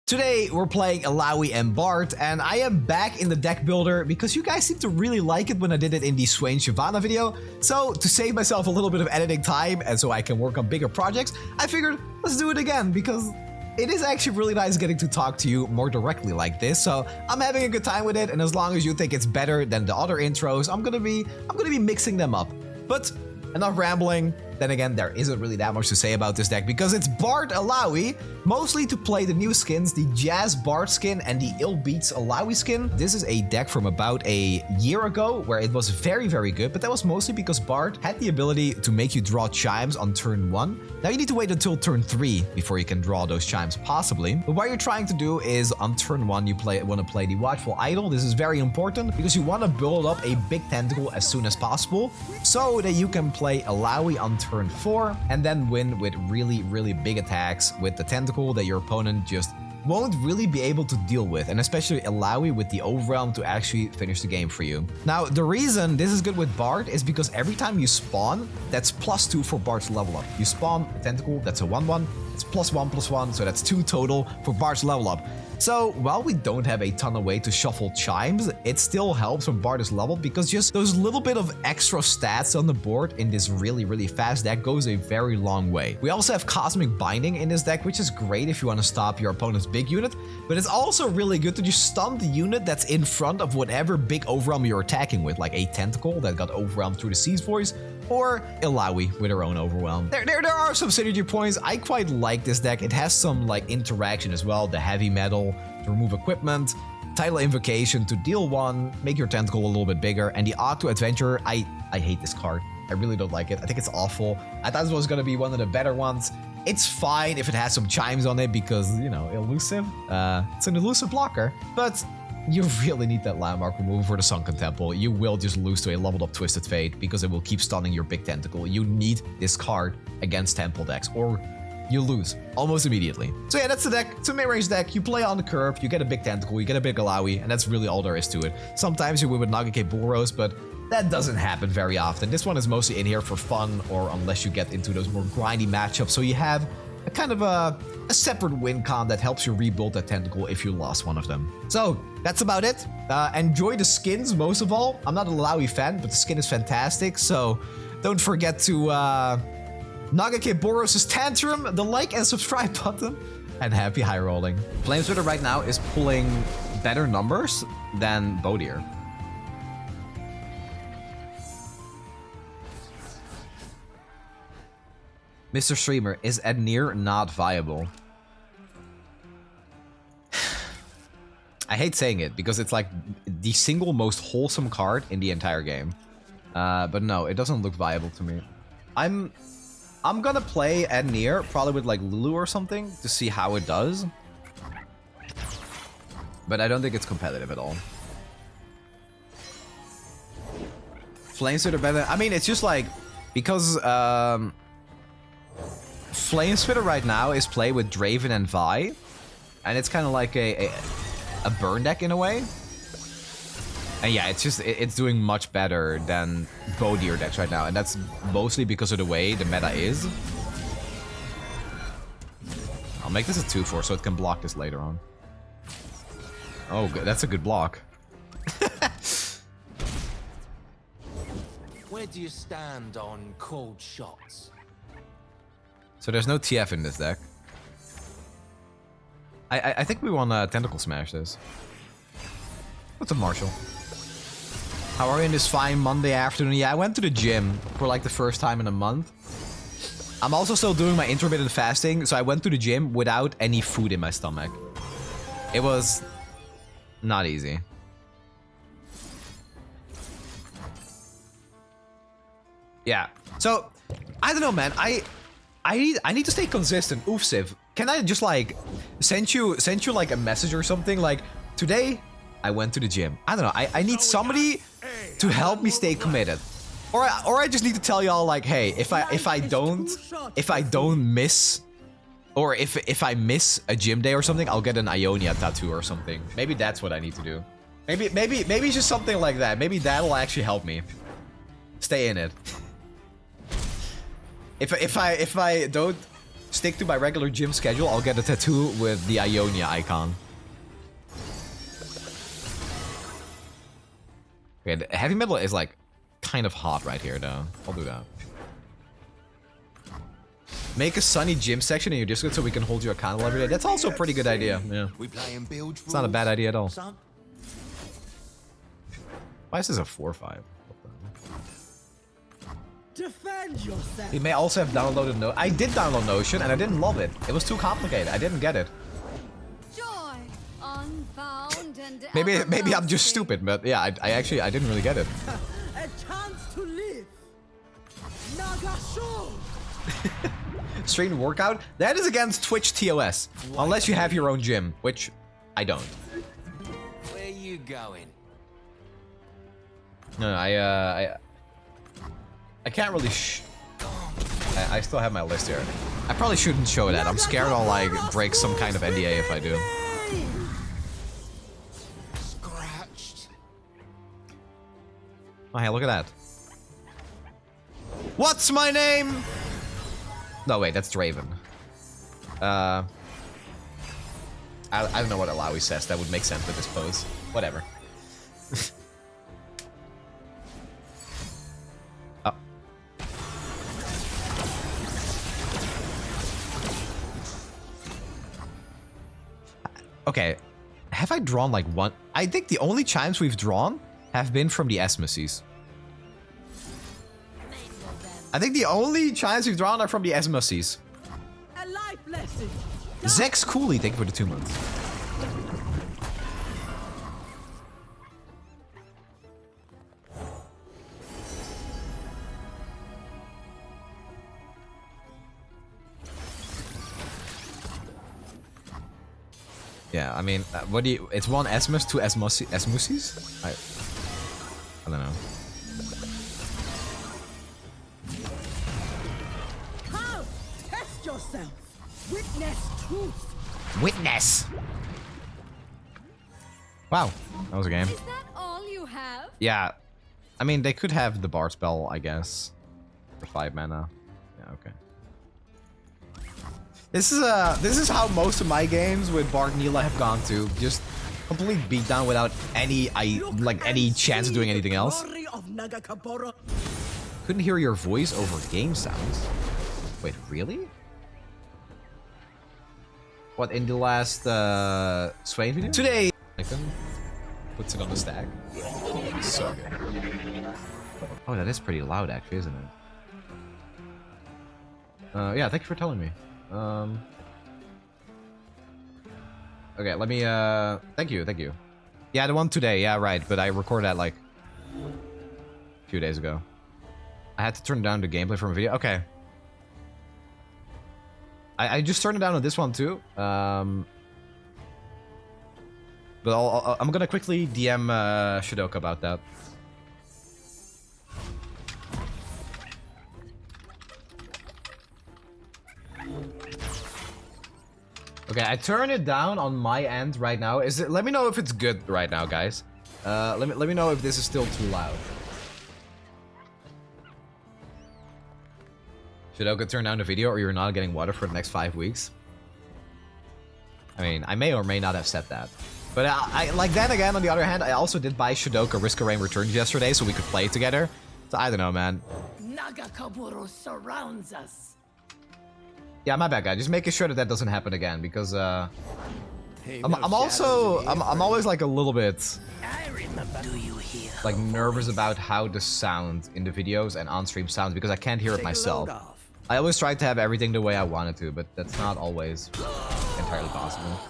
Today we're playing Illaoi and Bard, and I am back in the deck builder because you guys seem to really like it when I did it in the Swain Shyvana video. So to save myself a little bit of editing time and so I can work on bigger projects, I figured let's do it again because it is actually really nice getting to talk to you more directly like this. So I'm having a good time with it, and as long as you think it's better than the other intros, I'm gonna be mixing them up. But enough rambling. Then again, there isn't really that much to say about this deck because it's Bard Illaoi, mostly to play the new skins, the Jazz Bard skin and the Ill Beats Illaoi skin. This is a deck from about a year ago where it was very, very good, but that was mostly because Bard had the ability to make you draw chimes on turn 1. Now you need to wait until turn 3 before you can draw those chimes, possibly. But what you're trying to do is on turn 1, you want to play the Watchful Idol. This is very important because you want to build up a big tentacle as soon as possible so that you can play Illaoi on turn 4 and then win with really, really big attacks with the tentacle that your opponent just won't really be able to deal with, and especially Illaoi with the Overwhelm to actually finish the game for you. Now, the reason this is good with Bard is because every time you spawn, that's +2 for Bard's level up. You spawn a tentacle, that's a 1/1, it's +1/+1, so that's 2 total for Bard's level up. So, while we don't have a ton of way to shuffle chimes, it still helps when Bard is leveled because just those little bit of extra stats on the board in this really, really fast deck goes a very long way. We also have Cosmic Binding in this deck, which is great if you want to stop your opponent's big unit, but it's also really good to just stun the unit that's in front of whatever big overwhelm you're attacking with, like a tentacle that got overwhelmed through the Sea's Voice, or Illaoi with her own overwhelm. There are some synergy points. I quite like this deck. It has some like interaction as well. The heavy metal to remove equipment, Tidal Invocation to deal 1, make your tentacle a little bit bigger, and the Octo Adventurer. I hate this card. I really don't like it. I think it's awful. I thought this was gonna be one of the better ones. It's fine if it has some chimes on it because, you know, elusive. It's an elusive blocker, but you really need that landmark removal for the Sunken Temple. You will just lose to a leveled up Twisted Fate because it will keep stunning your big tentacle. You need this card against temple decks or you lose almost immediately. So yeah, that's the deck. It's a mid-range deck. You play on the curve, you get a big tentacle, you get a big Illaoi, and that's really all there is to it. Sometimes you win with Nagake Boros, but that doesn't happen very often. This one is mostly in here for fun or unless you get into those more grindy matchups. So you have a kind of a separate win con that helps you rebuild that tentacle if you lost one of them. So that's about it. Enjoy the skins most of all. I'm not an Illaoi fan, but the skin is fantastic. So don't forget to Nagake Boros' Tantrum, the like and subscribe button, and happy high rolling. Flamesplitter right now is pulling better numbers than Bodier. Mr. Streamer, is Ednir not viable? I hate saying it because it's like the single most wholesome card in the entire game. But no, it doesn't look viable to me. I'm gonna play Ednir, probably with like Lulu or something, to see how it does. But I don't think it's competitive at all. Flamesplitter better. I mean, it's just like because Flamesplitter right now is played with Draven and Vi, and it's kind of like a burn deck in a way. And yeah, it's doing much better than Bodier decks right now, and that's mostly because of the way the meta is. I'll make this a 2/4 so it can block this later on. Oh, good. That's a good block. Where do you stand on cold shots? So there's no TF in this deck. I think we want to Tentacle Smash this. What's up, Marshall? How are you in this fine Monday afternoon? Yeah, I went to the gym for like the first time in a month. I'm also still doing my intermittent fasting, so I went to the gym without any food in my stomach. It was not easy. Yeah, so I don't know, man. I need to stay consistent. Oofsiv, can I just like send you like a message or something? Like, today I went to the gym. I don't know. I need somebody to help me stay committed. Or I just need to tell y'all like, hey, if I don't miss, or if I miss a gym day or something, I'll get an Ionia tattoo or something. Maybe that's what I need to do. Maybe it's just something like that. Maybe that'll actually help me stay in it. If I don't stick to my regular gym schedule, I'll get a tattoo with the Ionia icon. Okay, the heavy metal is like kind of hot right here though. I'll do that. Make a sunny gym section in your Discord so we can hold you accountable every day. That's also a pretty good idea. Yeah. It's not a bad idea at all. Why is this a 4-5? Defend yourself. You may also have downloaded No. I did download Notion and I didn't love it. It was too complicated. I didn't get it. Joy, unbound and Maybe I'm just stupid, but yeah, I didn't really get it. A chance to live. Nagasho. Straight workout? That is against Twitch TOS. Unless you have your own gym, which I don't. Where you going? No, I can't really I still have my list here. I probably shouldn't show that. I'm scared I'll like break some kind of NDA if I do. Scratched. Oh, hey, look at that. What's my name? No, wait, that's Draven. I don't know what Illaoi says. That would make sense with this pose. Whatever. Oh. Okay. Have I drawn like one? I think the only chimes we've drawn have been from the Esmoses. I think the only chimes we've drawn are from the Esmoses. A life lesson. Zex Cooley, thank you for the 2 months. Yeah, I mean, what do you? It's one Esmus, two Esmuses? I don't know. How? Test yourself. Witness truth. Witness! Wow, that was a game. Is that all you have? Yeah, I mean, they could have the Bard spell, I guess. For 5 mana. Yeah, okay. This is how most of my games with Bard Neela have gone to. Just complete beatdown without any any chance of doing anything else. Couldn't hear your voice over game sounds. Wait, really? What, in the last Swain video? Today, puts it on the stack. So good. Oh, that is pretty loud, actually, isn't it? Yeah, thank you for telling me. Okay, let me, thank you. Yeah, the one today, yeah, right, but I recorded that, like, a few days ago. I had to turn down the gameplay from a video. Okay. I just turned it down on this one, too. But I'm gonna quickly DM, Shadoka about that. Okay, I turn it down on my end right now. Let me know if it's good right now, guys. Let me know if this is still too loud. Shadoka turn down the video or you're not getting water for the next 5 weeks? I mean, I may or may not have said that. But I like then again, on the other hand, I also did buy Shadoka Risk of Rain Returns yesterday so we could play together. So I don't know, man. Nagakaburo surrounds us. Yeah, my bad, guy. Just making sure that that doesn't happen again because I'm always like a little bit like nervous about how the sound in the videos and on stream sounds because I can't hear it myself. I always try to have everything the way I want it to, but that's not always entirely possible.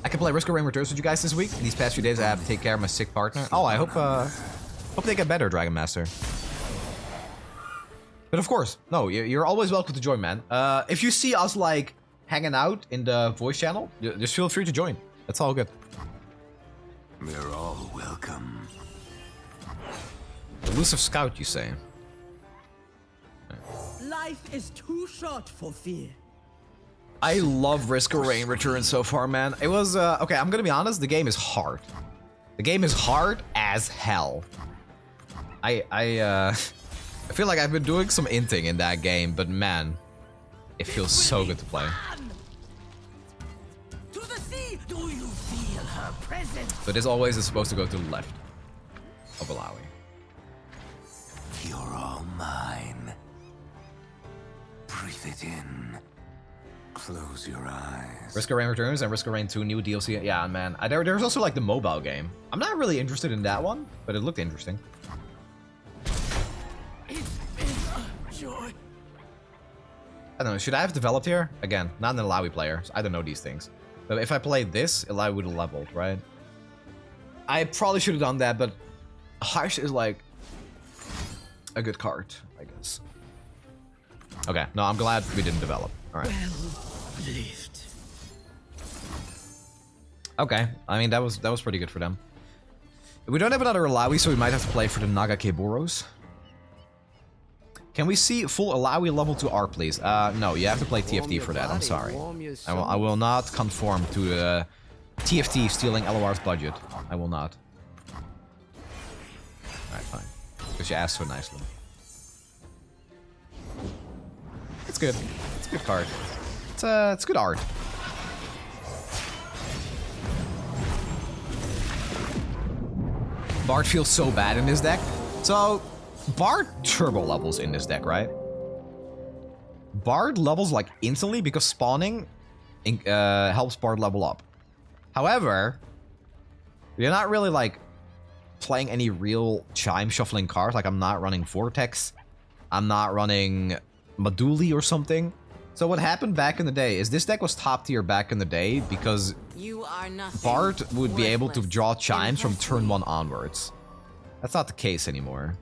I can play Risk of Rain Returns with you guys this week. These past few days, I have to take care of my sick partner. Oh, I hope they get better, Dragon Master. But of course, no, you're always welcome to join, man. If you see us like hanging out in the voice channel, just feel free to join. That's all good. We're all welcome. Elusive Scout, you say? Life is too short for fear. I love Risk of Rain Returns so far, man. It was, okay, I'm gonna be honest, the game is hard. The game is hard as hell. I feel like I've been doing some inting in that game, but man, it feels so good to play. To the sea! Do you feel her presence? But this always is supposed to go to the left of Illaoi. You're all mine. Breathe it in. Close your eyes. Risk of Rain returns and Risk of Rain 2 new DLC. Yeah, man. There's also like the mobile game. I'm not really interested in that one, but it looked interesting. It's been a joy. I don't know. Should I have developed here? Again, not an Illaoi player, so I don't know these things. But if I played this, Illaoi would have leveled, right? I probably should have done that, but Harsh is like a good card, I guess. Okay, no, I'm glad we didn't develop. All right. Well lived. Okay, I mean that was pretty good for them. We don't have another Illaoi, so we might have to play for the Naga Keboros. Can we see full Illaoi level 2 R, please? No, you have to play TFT for that. I'm sorry. I will not conform to TFT stealing LOR's budget. I will not. Alright, fine. Because you asked so nicely. It's good. It's a good card. It's good art. Bard feels so bad in this deck. So, Bard turbo levels in this deck, right? Bard levels like instantly because spawning helps Bard level up. However, you're not really like playing any real chime shuffling cards. Like I'm not running Vortex. I'm not running Maduli or something. So what happened back in the day is this deck was top tier back in the day because Bard would be able to draw chimes from turn 1 onwards. That's not the case anymore.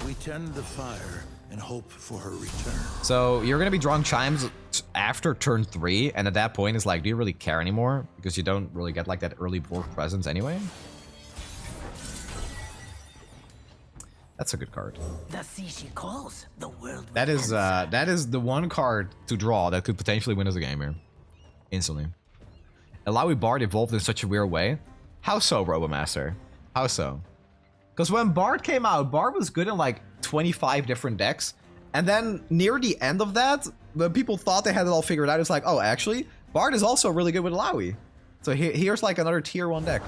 We tend the fire and hope for her return. So you're gonna be drawing chimes after turn 3, and at that point it's like, do you really care anymore? Because you don't really get like that early board presence anyway. That's a good card. The sea she calls, the world. That is the one card to draw that could potentially win us a game here. Instantly. Illaoi Bard evolved in such a weird way. How so, Robomaster? How so? Because when Bard came out, Bard was good in like 25 different decks. And then near the end of that, when people thought they had it all figured out, it's like, oh, actually, Bard is also really good with Illaoi. So here's like another tier 1 deck.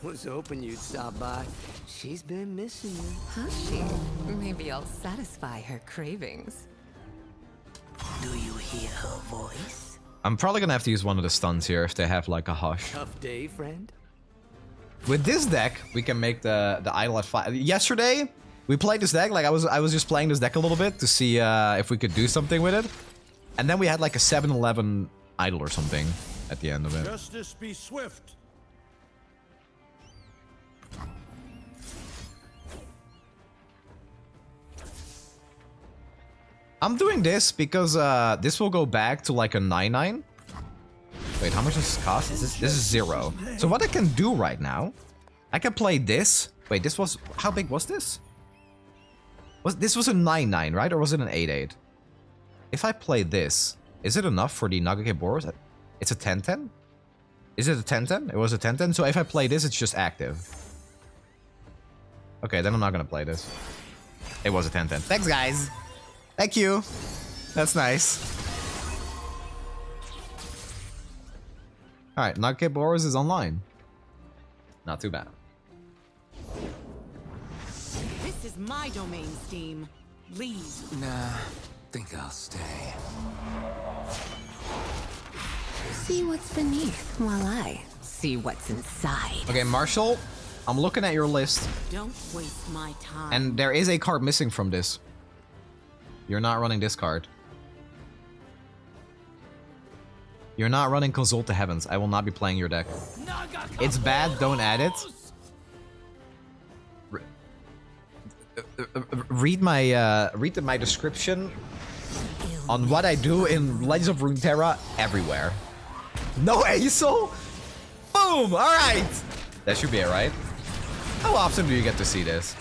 Was hoping you'd stop by. She's been missing you. Has she? Maybe I'll satisfy her cravings. Do you hear her voice? I'm probably gonna have to use one of the stuns here if they have like a hush. Tough day, friend. With this deck, we can make the idol at 5. Yesterday, we played this deck. Like I was just playing this deck a little bit to see if we could do something with it. And then we had like a 7-11 idol or something at the end of it. Justice be swift. I'm doing this because this will go back to like a 9/9. Wait, how much does this cost? This is 0. So what I can do right now, I can play this. Wait, this was, how big was this? This was a 9/9, right? Or was it an 8/8? If I play this, is it enough for the Nagake Boros? It's a 10/10? Is it a 10/10? It was a 10/10. So if I play this, it's just active. Okay, then I'm not gonna play this. It was a 10/10. Thanks, guys. Thank you. That's nice. Alright, Nagake Boros is online. Not too bad. This is my domain, Steam. Leave. Nah, think I'll stay. See what's beneath while I see what's inside. Okay, Marshall, I'm looking at your list, Don't waste my time. and there is a card missing from this. You're not running this card. You're not running Consult the Heavens. I will not be playing your deck. It's bad, don't add it. Read my description on what I do in Legends of Runeterra everywhere. No ASOL? Boom! Alright! That should be it, right? How often do you get to see this?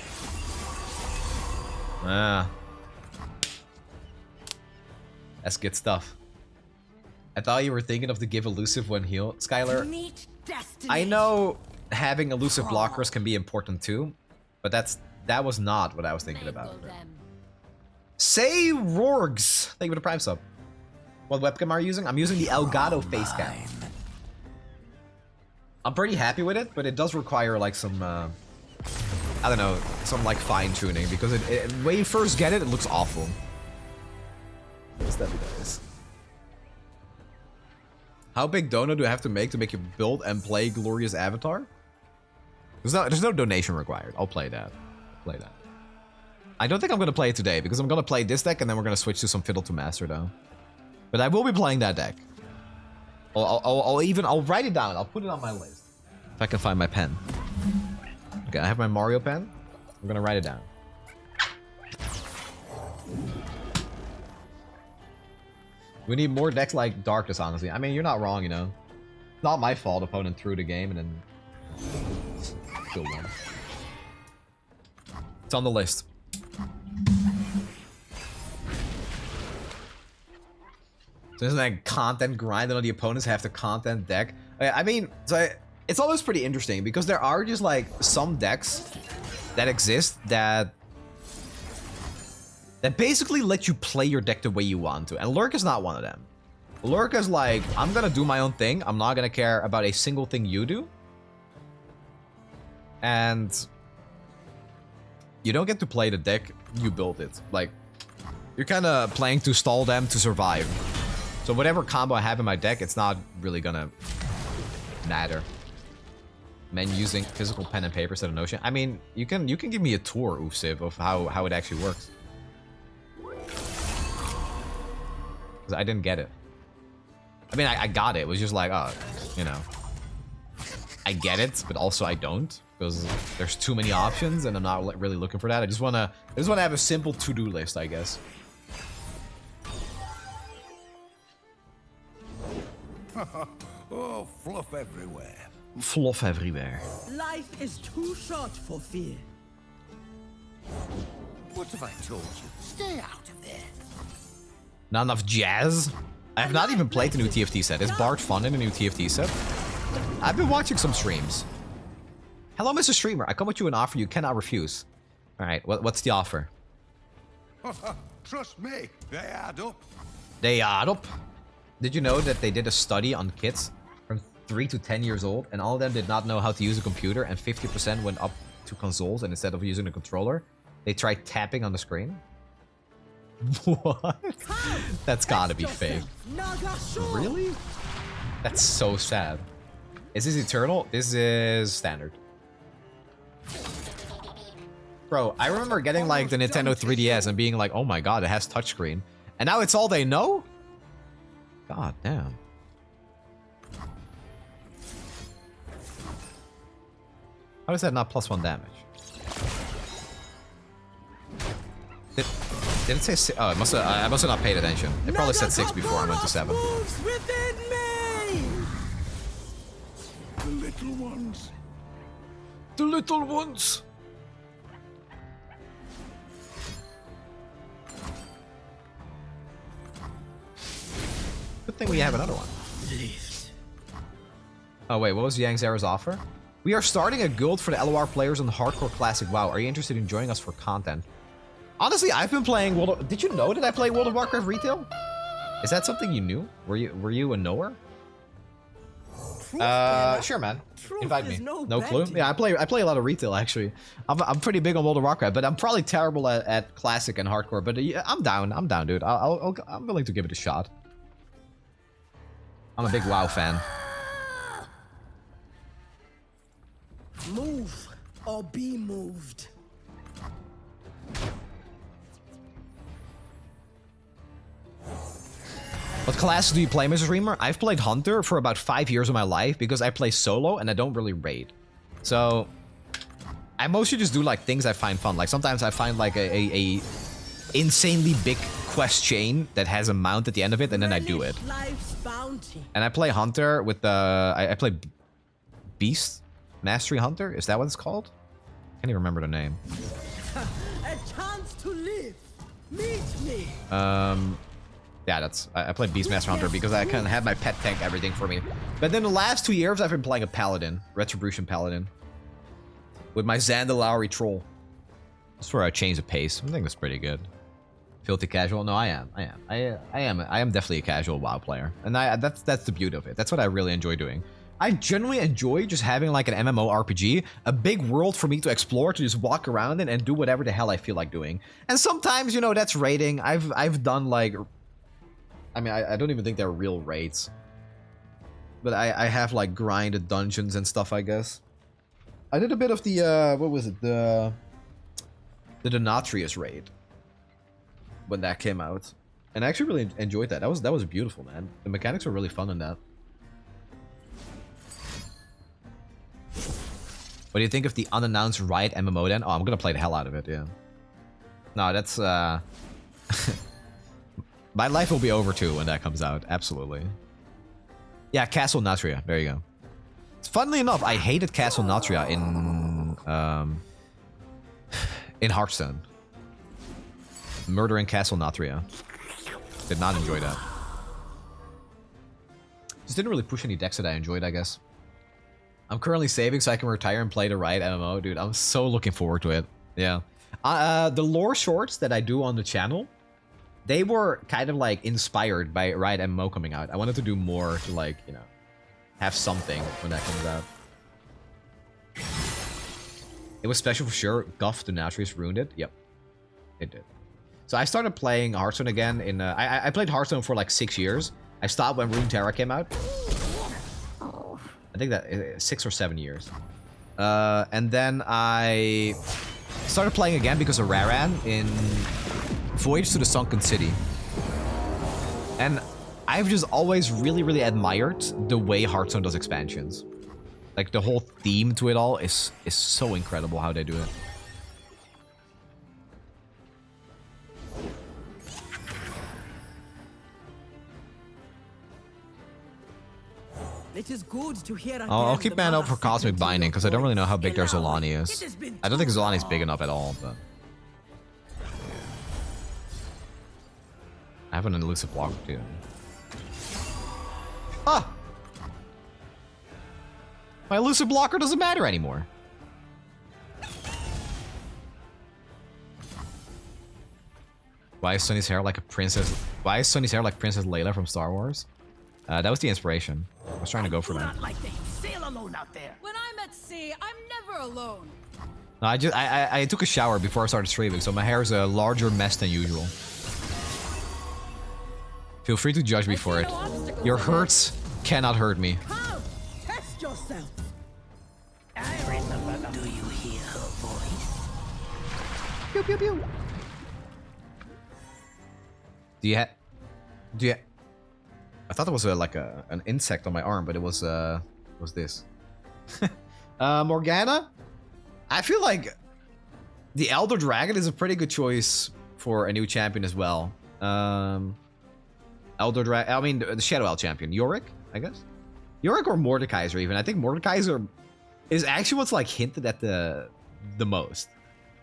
That's good stuff. I thought you were thinking of the give elusive when heal. Skylar, Meet destiny. I know having elusive blockers can be important too, but that was not what I was thinking about. Say Rorgs! Thank you for the Prime sub. What webcam are you using? I'm using the Elgato face cam. I'm pretty happy with it, but it does require like some, I don't know, some like fine tuning because when you first get it, it looks awful. Yes, that'd be nice. How big donut do I have to make you build and play Glorious Avatar? There's no donation required. I'll play that. I don't think I'm gonna play it today because I'm gonna play this deck and then we're gonna switch to some Fiddle to Master though. But I will be playing that deck. I'll write it down. I'll put it on my list if I can find my pen. Okay, I have my Mario pen. I'm gonna write it down. We need more decks like Darkness, honestly. I mean, you're not wrong, you know. It's not my fault opponent threw the game and then killed one. It's on the list. So isn't that content grinding on the opponents have the content deck? I mean, so it's always pretty interesting because there are just like some decks that exist that basically let you play your deck the way you want to. And Lurk is not one of them. Lurk is like, I'm gonna do my own thing. I'm not gonna care about a single thing you do. And you don't get to play the deck, you build it. Like, you're kind of playing to stall them to survive. So whatever combo I have in my deck, it's not really gonna matter. Men using physical pen and paper instead of Notion. I mean, you can give me a tour, Oofsiv, of how it actually works. Because I didn't get it. I mean, I got it. It was just like, oh, you know. I get it, but also I don't. Because there's too many options, and I'm not really looking for that. I just wanna have a simple to-do list, I guess. Oh, fluff everywhere. Fluff everywhere. Life is too short for fear. What have I told you? Stay out of there. Not enough jazz? I have not even played the new TFT set. Is Bard fun in the new TFT set? I've been watching some streams. Hello, Mr. Streamer. I come with you an offer you cannot refuse. Alright, what's the offer? Trust me, they add up. They add up. Did you know that they did a study on kids from 3 to 10 years old and all of them did not know how to use a computer and 50% went up to consoles and instead of using a controller, they tried tapping on the screen? What? That's gotta be fake. Really? That's so sad. Is this Eternal? This is Standard. Bro, I remember getting like the Nintendo 3DS and being like, oh my god, it has touchscreen. And now it's all they know? God damn. How is that not +1 damage? Did it say oh, I must have not paid attention. It probably said 6 before I went to 7. The little ones. The little ones. Good thing we have another one. Oh wait, what was Yang Zera's offer? We are starting a guild for the LOR players on Hardcore Classic WoW. Are you interested in joining us for content? Honestly, I've been playing World of... Did you know that I play World of Warcraft retail? Is that something you knew? Were you a knower? Sure, man. Invite me. No clue. Yeah, I play a lot of retail actually. I'm pretty big on World of Warcraft, but I'm probably terrible at classic and hardcore. But I'm down, dude. I'm willing to give it a shot. I'm a big WoW fan. Move or be moved. What classes do you play, Mrs. Reamer? I've played Hunter for about 5 years of my life because I play solo and I don't really raid. So I mostly just do like things I find fun. Like sometimes I find like a insanely big quest chain that has a mount at the end of it and then I do it. And I play Hunter with the... I play Beast Mastery Hunter. Is that what it's called? Can't even remember the name. A chance to live. Meet me. Yeah, I played Beastmaster Hunter because I kind of had my pet tank everything for me. But then the last 2 years, I've been playing a Paladin, Retribution Paladin, with my Standard Illaoi Troll. That's where I changed the pace. I think that's pretty good. Filthy casual? No, I am. I am definitely a casual WoW player, and that's the beauty of it. That's what I really enjoy doing. I generally enjoy just having like an MMORPG, a big world for me to explore, to just walk around in and do whatever the hell I feel like doing. And sometimes, you know, that's raiding. I've done like, I mean, I don't even think they're real raids, but I have like grinded dungeons and stuff, I guess. I did a bit of the what was it, the Denatrius raid when that came out, and I actually really enjoyed that. That was beautiful, man. The mechanics were really fun in that. What do you think of the unannounced Riot MMO then? Oh, I'm gonna play the hell out of it, yeah. No, that's my life will be over too when that comes out, absolutely. Yeah, Castle Natria, there you go. Funnily enough, I hated Castle Natria in Hearthstone. Murdering Castle Natria. Did not enjoy that. Just didn't really push any decks that I enjoyed, I guess. I'm currently saving so I can retire and play the Riot MMO. Dude, I'm so looking forward to it. Yeah. The lore shorts that I do on the channel, they were kind of like inspired by Riot MMO coming out. I wanted to do more to like, you know, have something when that comes out. It was special for sure. Guff Denatrius ruined it. Yep. It did. So I started playing Hearthstone again in... I played Hearthstone for like 6 years. I stopped when Runeterra came out. I think that 6 or 7 years. And then I started playing again because of Raran in Voyage to the Sunken City. And I've just always really, really admired the way Hearthstone does expansions. Like, the whole theme to it all is so incredible how they do it. It is good to hear. I'll keep man up for Cosmic Binding because I don't really know how big their Zolani is. I don't think Zolani is big enough at all, but I have an elusive blocker too. Ah! My elusive blocker doesn't matter anymore. Why is Sunny's hair like a princess? Why is Sunny's hair like Princess Leia from Star Wars? That was the inspiration. I was trying to go for that. Like they sail alone out there. When I'm at sea, I'm never alone. No, I took a shower before I started streaming, so my hair is a larger mess than usual. Feel free to judge me for it. Your hurts cannot hurt me. Come, test yourself. I remember. Do you hear her voice? Pew pew pew. Do you? I thought it was like an insect on my arm, but it was this. Morgana? I feel like the Elder Dragon is a pretty good choice for a new champion as well. Elder Dragon, I mean the Shadow Elf champion, Yorick, I guess. Yorick or Mordekaiser even. I think Mordekaiser is actually what's like hinted at the most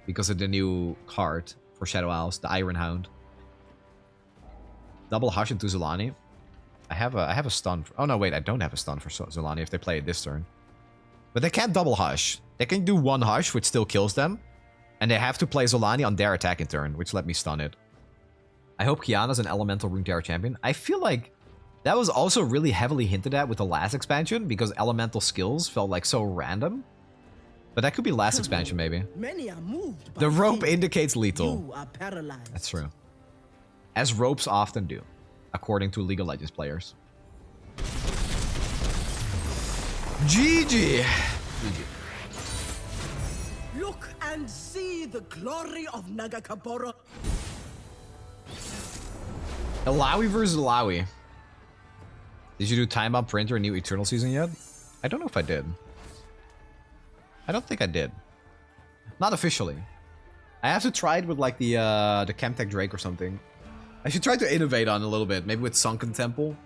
because of the new card for Shadow Elves, the Iron Hound. Double Hush into Zolani. I have a stun. Oh no, wait, I don't have a stun for Zolani if they play it this turn. But they can't double Hush. They can do one Hush, which still kills them. And they have to play Zolani on their attacking turn, which let me stun it. I hope Kiana's an elemental Runeterra champion. I feel like that was also really heavily hinted at with the last expansion because elemental skills felt like so random. But that could be last expansion maybe. Many are moved by The rope fear. indicates lethal. You are paralyzed. That's true. As ropes often do, according to League of Legends players. GG! Look and see the glory of Nagakaboro. Illaoi versus Illaoi. Did you do Time Bomb Printer in New Eternal Season yet? I don't know if I did. I don't think I did. Not officially. I have to try it with like the Chemtech Drake or something. I should try to innovate on it a little bit. Maybe with Sunken Temple.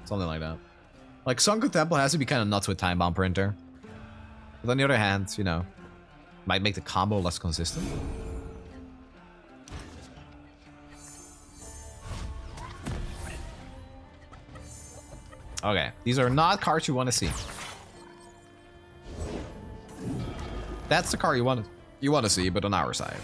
Something like that. Like, Sunken Temple has to be kind of nuts with Time Bomb Printer. But on the other hand, you know, might make the combo less consistent. Okay, these are not cards you want to see. That's the card you want to see, but on our side.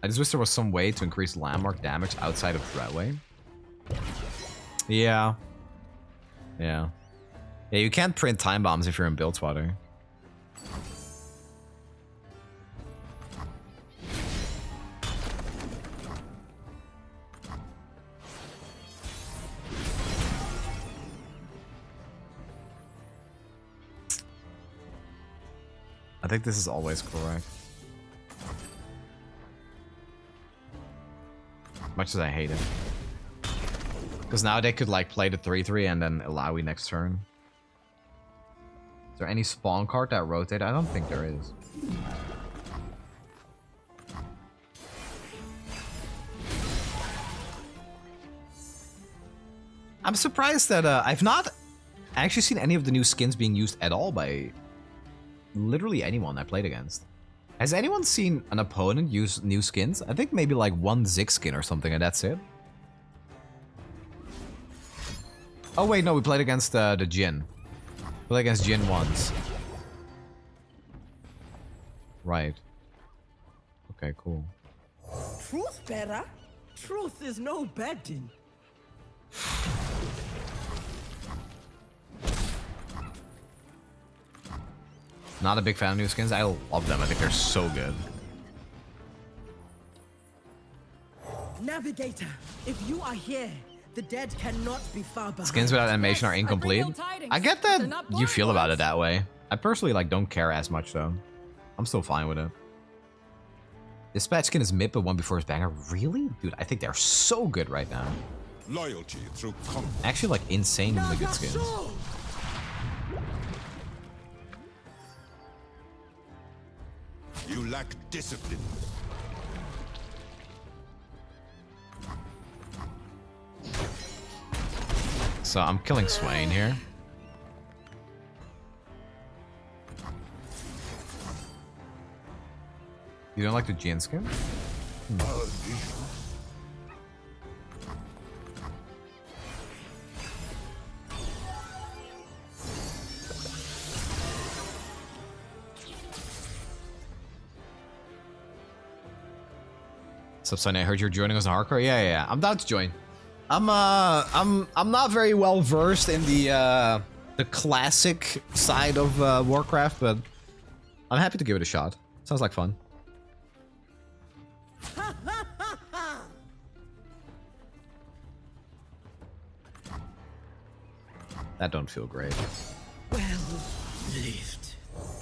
I just wish there was some way to increase landmark damage outside of Threadway. Yeah. Yeah. Yeah, you can't print time bombs if you're in Buildswater. I think this is always correct. Much as I hate it. Because now they could like play the 3/3 and then Illaoi next turn. Is there any spawn card that rotate? I don't think there is. I'm surprised that I've not actually seen any of the new skins being used at all by literally anyone I played against. Has anyone seen an opponent use new skins? I think maybe like one Zig skin or something, and that's it. Oh wait, no, we played against the Jin. We played against Jin once. Right. Okay, cool. Truth better? Truth is no betting. Not a big fan of new skins. I love them. I think they're so good. Navigator, if you are here, the dead cannot be far behind. Skins without animation are incomplete. I get that you feel about it that way. I personally like don't care as much though. I'm still fine with it. Dispatch skin is mid, but one before his banger. Really? Dude, I think they're so good right now. Loyalty through combat. Actually, like insanely good skins. You lack discipline. So I'm killing Swain here. You don't like the Jin skin? Sup, Sonny? I heard you're joining us in hardcore. Yeah. I'm down to join. I'm not very well versed in the classic side of Warcraft, but I'm happy to give it a shot. Sounds like fun. That don't feel great. Well lived.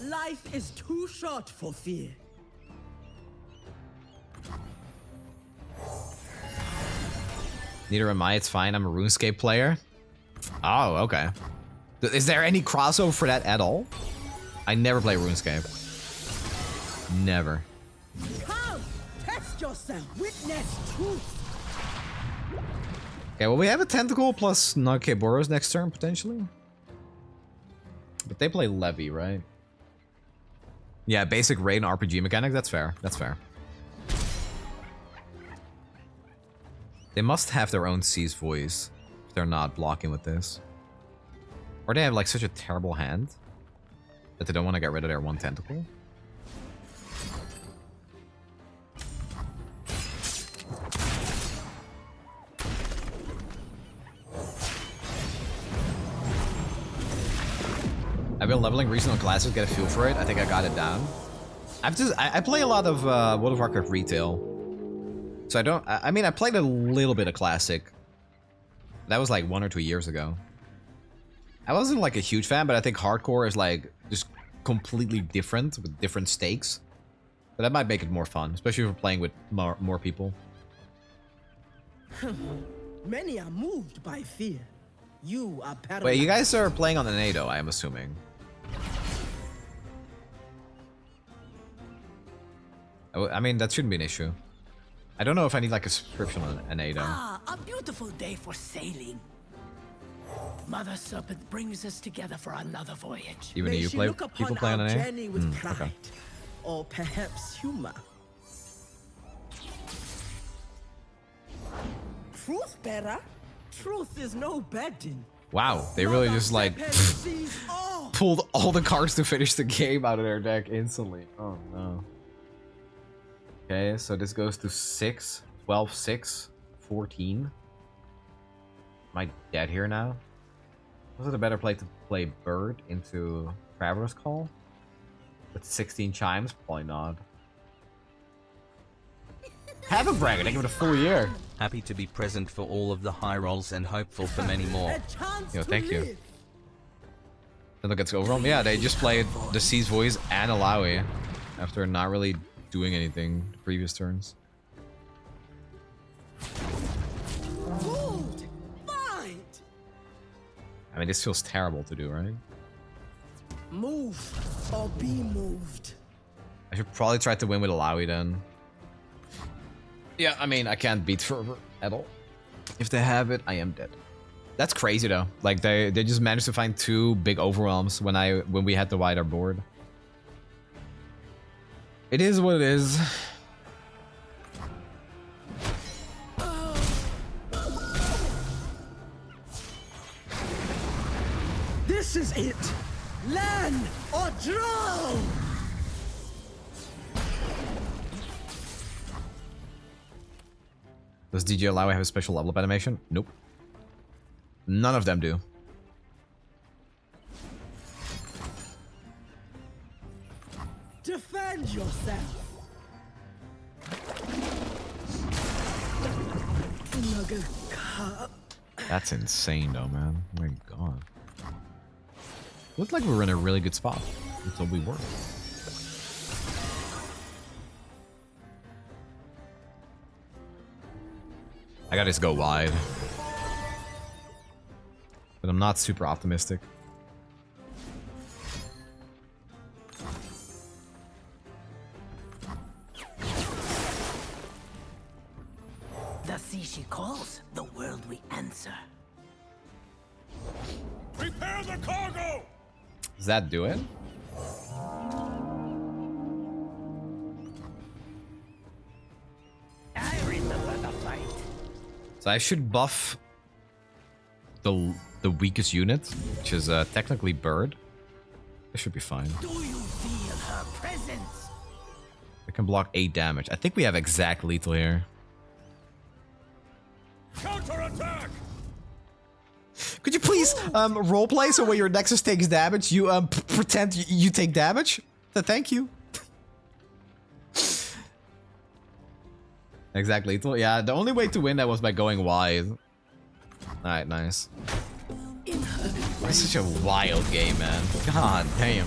Life is too short for fear. Neither am I, it's fine. I'm a RuneScape player. Oh, okay. Is there any crossover for that at all? I never play RuneScape. Never. Come! Test yourself! Witness truth! Okay, well, we have a Tentacle plus Boros next turn, potentially. But they play Levy, right? Yeah, basic raid and RPG mechanic. That's fair. That's fair. They must have their own C's voice if they're not blocking with this. Or they have like such a terrible hand that they don't want to get rid of their one tentacle. I've been leveling regional classics, get a feel for it. I think I got it down. I play a lot of World of Warcraft retail. So I mean, I played a little bit of Classic. That was like 1 or 2 years ago. I wasn't like a huge fan, but I think Hardcore is like just completely different with different stakes. But that might make it more fun, especially if we're playing with more people. Many are moved by fear. You are paralyzed. Wait, you guys are playing on an Ado, I am assuming. I mean, that shouldn't be an issue. I don't know if I need like a subscription on an Ado. Ah, a beautiful day for sailing. Mother Serpent brings us together for another voyage. Even May you she play look upon people play on our an A? journey with pride, Okay. or perhaps humor. Truth bearer? Truth is no burden. Wow, they really Mother just like Serpent sees all. pulled all the cards to finish the game out of their deck instantly. Oh no. Okay, so this goes to 6, 12, 6, 14. Am I dead here now? Was it a better play to play Bird into Traveler's Call? With 16 chimes? Probably not. Have a bracket, I give it a full year. Happy to be present for all of the high rolls and hopeful for many more. A chance Yo, to thank you. live. Then look at overall. Yeah, they just played the Sea's Voice and Illaoi after not really doing anything the previous turns. Gold. Fight. I mean, this feels terrible to do, right? Move or be moved. I should probably try to win with Illaoi then. Yeah, I mean, I can't beat Fervor at all. If they have it, I am dead. That's crazy though. Like they just managed to find 2 big overwhelms when we had the wider board. It is what it is. This is it. Land or drown. Does DJ Illaoi have a special level up animation? Nope. None of them do. Defend yourself. Another cup. That's insane though, man. Oh my god. Looked like we were in a really good spot until we weren't. I gotta just go wide. But I'm not super optimistic. The sea she calls, the world we answer. Prepare the cargo! Does that do it? I remember the fight. So I should buff the weakest unit, which is technically Bird. This should be fine. Do you feel her presence? I can block 8 damage. I think we have exact lethal here. Counterattack! Could you please roleplay so when your Nexus takes damage, you pretend you take damage? Thank you. Exact lethal? Yeah, the only way to win that was by going wide. Alright, nice. It's such a wild game, man. God damn.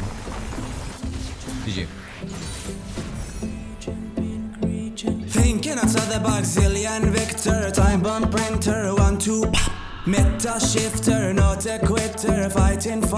GG. Thinking outside the box, zillion victor, time bomb printer, 1, 2, pop, meta shifter, not a quitter, fighting for